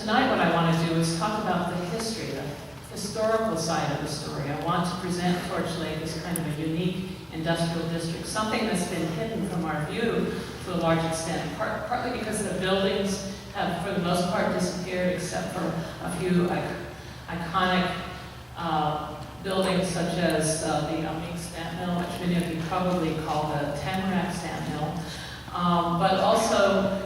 tonight what I want to do is talk about the history, the historical side of the story. I want to present Torch Lake as kind of a unique industrial district, something that's been hidden from our view to a large extent, partly because the buildings have, for the most part, disappeared, except for a few iconic buildings such as the Mink Stamp Mill, which many of you probably call the Tamarack Stamp Mill. But also,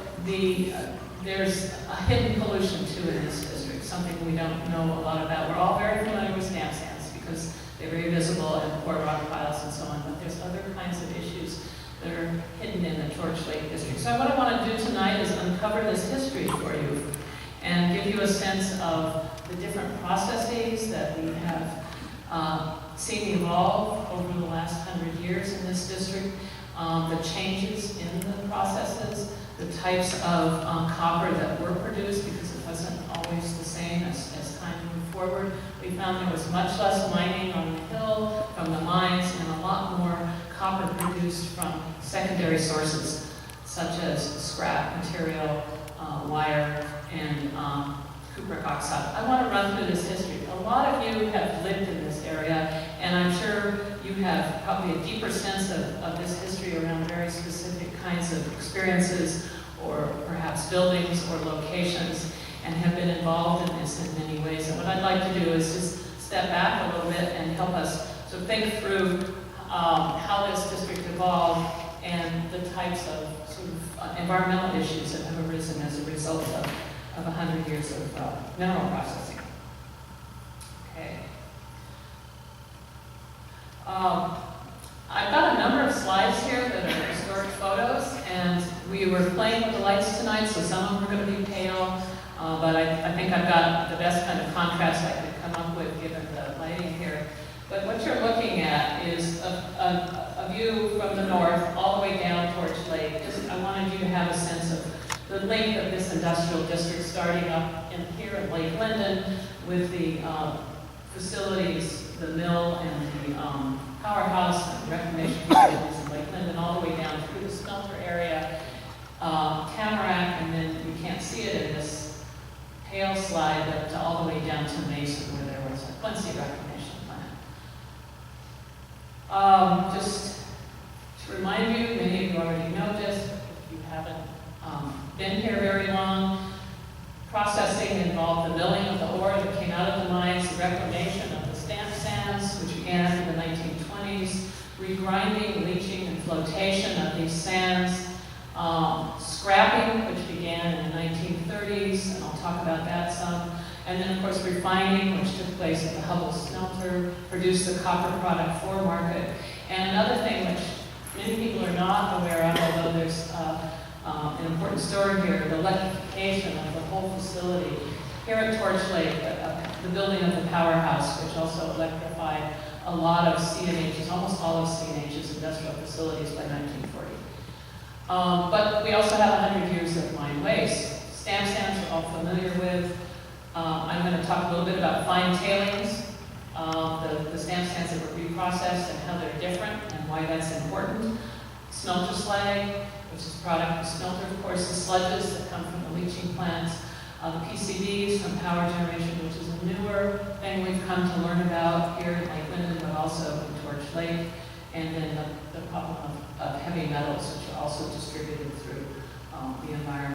there's a hidden pollution too in this district, something we don't know a lot about. We're all very familiar with stamp sands because they're very visible and poor rock piles and so on, but there's other kinds of issues that are hidden in the Torch Lake district. So what I want to do tonight is uncover this history for you and give you a sense of the different processes that we have seen evolve over the last 100 years in this district, the changes in the processes, the types of copper that were produced, because it wasn't always the same as time moved forward. We found there was much less mining on the hill from the mines and a lot more copper produced from secondary sources, such as scrap material, wire, and cupric oxide. I want to run through this history. A lot of you have lived in this area, and I'm sure you have probably a deeper sense of this history around very specific kinds of experiences, or perhaps buildings or locations, and have been involved in this in many ways. And what I'd like to do is just step back a little bit and help us to think through how this district evolved and the types of sort of environmental issues that have arisen as a result of 100 years of mineral processing. Okay. I've got a number of slides here that are historic photos, and we were playing with the lights tonight, so some of them are going to be pale, but I think I've got the best kind of contrast I could come up with given the lighting here. But what you're looking at is a view from the north all the way down Torch Lake. I wanted you to have a sense of the length of this industrial district, starting up in here in Lake Linden with the facilities, the mill and the powerhouse and reclamation facilities in Lake Linden, all the way down through the smelter area, Tamarack, and then you can't see it in this pale slide, but all the way down to Mason, where there was a Quincy reclamation plant. Just to remind you, many of you already know this, but if you haven't been here very long, processing involved the milling of the ore that came out of the mines, the reclamation of the stamp sands, which began in the 1920s, regrinding, leaching, and flotation of these sands, scrapping, which began in the 1930s, and I'll talk about that some, and then of course refining, which took place at the Hubbell smelter, produced the copper product for market. And another thing which many people are not aware of, although there's an important story here, the electrification of the whole facility. Here at Torch Lake, the building of the powerhouse, which also electrified a lot of C&H's, almost all of C&H's industrial facilities by 1940. But we also have 100 years of mine waste. Stamp sands we're all familiar with. I'm going to talk a little bit about fine tailings, the stamp sands that were reprocessed and how they're different and why that's important. Smelter slag, which is a product of smelter, of course, the sludges that come from the leaching plants, the PCBs from power generation, which is a newer thing we've come to learn about here in Lake Linden, but also in Torch Lake, and then the problem of heavy metals, which are also distributed through the environment.